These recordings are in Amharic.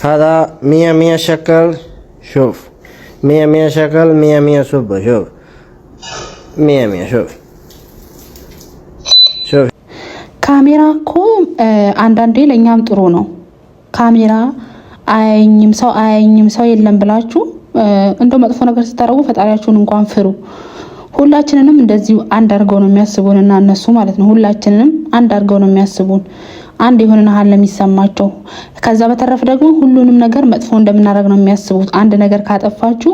هذا 100 شكل. شوف 100 شكل 100 صبة. شوف 100 شوف ካሜራ እኮ አንዳንዴ ለኛም ጥሩ ነው። ካሜራ አያኝም ሰው የለም ብላችሁ እንደው መጥፎ ነገር ስታረጉ ፈጣሪያችሁን እንኳን ፍሩ። ሁላችንንም እንደዚሁ አንድ አድርገው ነው የሚያስቡንና እነሱ ማለት ነው ሁላችንንም አንድ አድርገው ነው የሚያስቡን። አንድ የሆነና ሀል ለሚሰማቸው ከዛ በተረፈ ደግሞ ሁሉንም ነገር መጥፎ እንደምናደርግ ነው የሚያስቡት። አንድ ነገር ካጠፋችሁ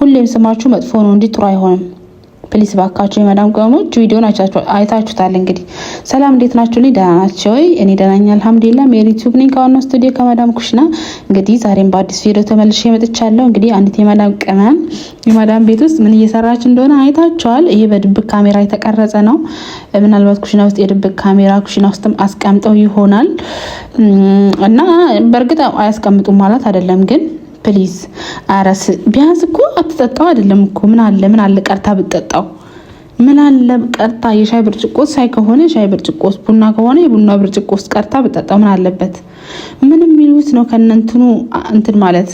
ሁሌም ስማችሁ መጥፎ ነው እንጂ ጥሩ አይሆንም። ፕሊስ ባካችሁ የማዳም ቀሞች ቪዲዮን አይታችሁታል። እንግዲህ ሰላም እንዴት ናችሁ? ደህና ናችሁ ወይ? እኔ ደህና ነኝ አልሐምዱሊላህ። ሜሪ ዩቲዩብ ነኝ ከዋናው ስቱዲዮ ከማዳም ኩሽና። እንግዲህ ዛሬም በአዲስ ቪዲዮ ተመልሼ መጥቻለሁ። እንግዲህ አንዲት የማዳም ቅመም የማዳም ቤት ውስጥ ምን እየሰራች እንደሆነ አይታችኋል። ይሄ በድብቅ ካሜራ የተቀረጸ ነው። ምናልባት ኩሽና ውስጥ የድብቅ ካሜራ ኩሽና ውስጥም አስቀምጠው ይሆናል እና በእርግጥ አያስቀምጡም ማለት አይደለም ግን ፕሊዝ አራስ ቢያንስ እኮ አትጠጣው አይደለም እኮ ምን አለ ቀርታ ብትጠጣው ምን አለ ቀርታ የሻይ ብርጭቆ ሳይ ከሆነ ሻይ ብርጭቆ ቡና ከሆነ የቡና ብርጭቆ ቀርታ ብትጠጣው ምን አለበት? ምንም ሚሉት ነው ከነንትኑ እንትን ማለት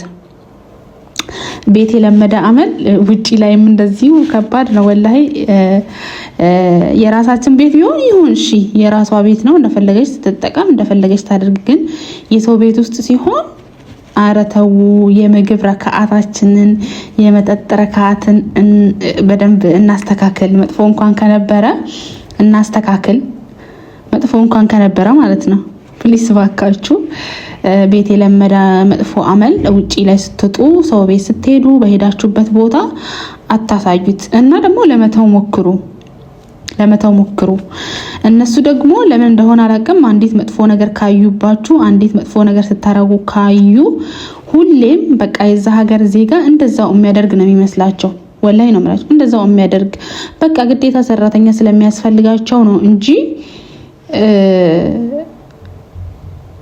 ቤት የለመደ አመል ውጪ ላይም እንደዚሁ ከባድ ነው ወላሂ። የራሳችን ቤት ይሁን እሺ የራሷ ቤት ነው እንደፈለገች ስትጠቀም እንደፈለገች ታድርግ። ግን የሰው ቤት ውስጥ ሲሆን አረተው የምግብ ረካዓታችንን የመጠጥ ረካዓትን በደንብ እናስተካክል። መጥፎ እንኳን ከነበረ እናስተካክል። መጥፎ እንኳን ከነበረ ማለት ነው። ፕሊስ ባካችሁ ቤት የለመደ መጥፎ አመል ውጪ ላይ ስትጡ ሰው ቤት ስትሄዱ በሄዳችሁበት ቦታ አታሳዩት እና ደግሞ ለመተው ሞክሩ። እነሱ ደግሞ ለምን እንደሆነ አላውቅም አንዲት መጥፎ ነገር ካዩባችሁ አንዲት መጥፎ ነገር ስታረጉ ካዩ ሁሌም በቃ የዛ ሀገር ዜጋ እንደዛው የሚያደርግ ነው የሚመስላቸው። ወላይ ነው ማለት እንደዛው የሚያደርግ በቃ ግዴታ ሰራተኛ ስለሚያስፈልጋቸው ነው እንጂ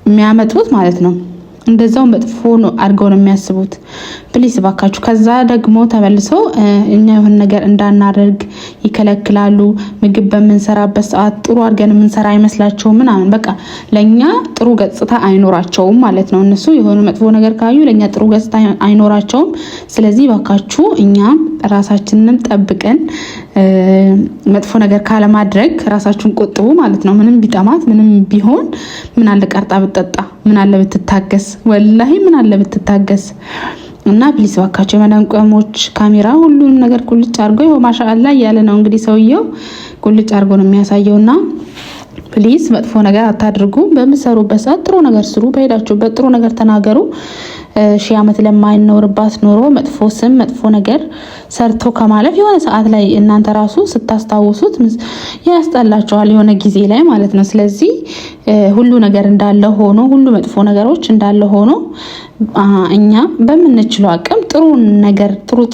የሚያመጡት ማለት ነው እንደዛው መጥፎ ነው አድርገው ነው የሚያስቡት። ፕሊስ ባካችሁ ከዛ ደግሞ ተመልሰው እኛ የሆነ ነገር እንዳናደርግ ይከለክላሉ። ምግብ በመንሰራበት ሰዓት ጥሩ አድርገን የምንሰራ አይመስላቸውም ምናምን በቃ ለኛ ጥሩ ገጽታ አይኖራቸውም ማለት ነው። እነሱ የሆነ መጥፎ ነገር ካዩ ለኛ ጥሩ ገጽታ አይኖራቸውም። ስለዚህ ባካችሁ እኛም ራሳችንን ጠብቀን መጥፎ ነገር ካለ ማድረግ ራሳችሁን ቆጥቡ ማለት ነው። ምንም ቢጠማት ምንም ቢሆን ምን አለ ቀርጣ ብትጠጣ ምን አለ ብትታገስ ወላሂ ምን አለ ብትታገስ። እና ፕሊስ ባካችሁ የማዳም ቀሞች ካሜራ ሁሉንም ነገር ቁልጭ አድርጎ ይኸው ማሻአላ እያለ ነው እንግዲህ ሰውየው ቁልጭ አድርጎ ነው የሚያሳየውና ፕሊስ መጥፎ ነገር አታድርጉ። በምትሰሩበት ሰዓት ጥሩ ነገር ስሩ። በሄዳችሁበት ጥሩ ነገር ተናገሩ። ሺህ ዓመት ለማይኖርባት ኖሮ መጥፎ ስም መጥፎ ነገር ሰርቶ ከማለፍ የሆነ ሰዓት ላይ እናንተ ራሱ ስታስታውሱት ያስጠላችኋል የሆነ ጊዜ ላይ ማለት ነው። ስለዚህ ሁሉ ነገር እንዳለ ሆኖ ሁሉ መጥፎ ነገሮች እንዳለ ሆኖ እኛ በመንችለው አቅም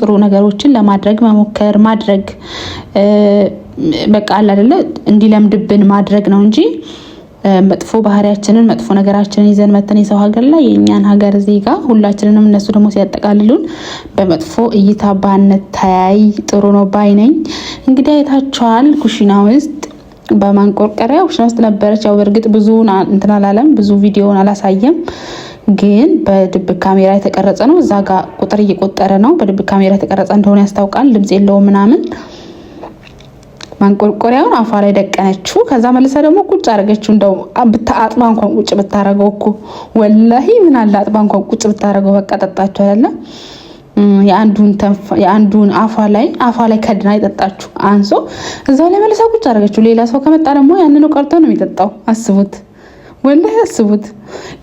ጥሩ ነገሮችን ለማድረግ መሞከር ማድረግ በቃ አለ አይደለ እንዲለምድብን ማድረግ ነው እንጂ መጥፎ ባህሪያችንን መጥፎ ነገራችንን ይዘን መተን የሰው ሀገር ላይ የኛን ሀገር ዜጋ ሁላችንንም እነሱ ደግሞ ሲያጠቃልሉን በመጥፎ እይታ ባንተያይ ጥሩ ነው ባይ ነኝ። እንግዲህ አይታችኋል ኩሽና ውስጥ በማንቆርቆሪያ ኩሽና ውስጥ ነበረች። ያው በእርግጥ ብዙ እንትን አላለም ብዙ ቪዲዮውን አላሳየም ግን በድብቅ ካሜራ የተቀረጸ ነው። እዛ ጋር ቁጥር እየቆጠረ ነው። በድብቅ ካሜራ የተቀረጸ እንደሆነ ያስታውቃል። ድምጽ የለውም ምናምን ማንቆርቆሪያውን አፋ ላይ ደቀነችው። ከዛ መልሰ ደግሞ ቁጭ አረገችው። እንደው አጥባ እንኳን ቁጭ ብታረገው እኮ ወላሂ ምን አለ አጥባ እንኳን ቁጭ ብታረገው በቃ ጠጣችሁ አይደለ? የአንዱን አፋ ላይ ከድና ይጠጣችሁ አንሶ እዛው ላይ መልሰ ቁጭ አረገችው። ሌላ ሰው ከመጣ ደግሞ ያንኑ ቀርቶ ነው የሚጠጣው። አስቡት ወላሂ አስቡት።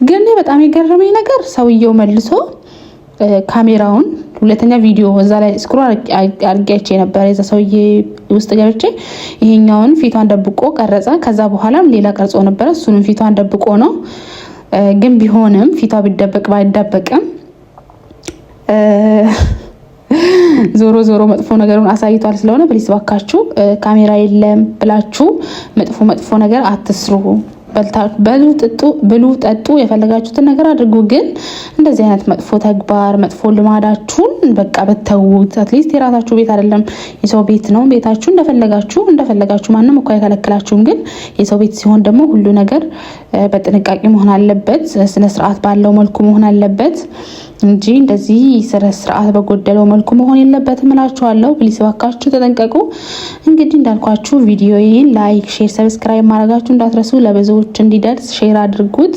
ግን በጣም የገረመኝ ነገር ሰውየው መልሶ ካሜራውን ሁለተኛ ቪዲዮ እዛ ላይ ስክሮል አርጋቼ ነበር የዛ ሰውዬ ውስጥ ገብቼ ይሄኛውን ፊቷን ደብቆ ቀረጸ። ከዛ በኋላም ሌላ ቀርጾ ነበር እሱንም ፊቷን ደብቆ ነው። ግን ቢሆንም ፊቷ ቢደበቅ ባይደበቅም ዞሮ መጥፎ ነገሩን አሳይቷል። ስለሆነ ፕሊስ ባካችሁ ካሜራ የለም ብላችሁ መጥፎ ነገር አትስሩ። ብሉ ጠጡ የፈለጋችሁትን ነገር አድርጉ። ግን እንደዚህ አይነት መጥፎ ተግባር መጥፎ ልማዳችሁን በቃ በተውት። አትሊስት የራሳችሁ ቤት አይደለም የሰው ቤት ነው። ቤታችሁ እንደፈለጋችሁ ማንም እኮ አይከለክላችሁም። ግን የሰው ቤት ሲሆን ደግሞ ሁሉ ነገር በጥንቃቄ መሆን አለበት፣ ስነ ስርዓት ባለው መልኩ መሆን አለበት እንጂ እንደዚህ ስርዓት በጎደለው መልኩ መሆን የለበትም እላችኋለሁ። ፕሊስ እባካችሁ ተጠንቀቁ። እንግዲህ እንዳልኳችሁ ቪዲዮዬን ላይክ፣ ሼር፣ ሰብስክራይብ ማድረጋችሁ እንዳትረሱ። ለብዙዎች እንዲደርስ ሼር አድርጉት።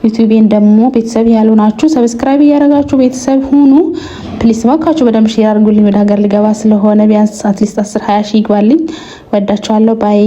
ዩቲዩቤን ደግሞ ቤተሰብ ያልሆናችሁ ሰብስክራይብ እያደረጋችሁ ቤተሰብ ሁኑ። ፕሊስ እባካችሁ በደንብ ሼር አድርጉልኝ። ወደ ሀገር ልገባ ስለሆነ ቢያንስ አትሊስት 10-20 ሺህ ይግባልኝ። ወዳችኋለሁ። ባይ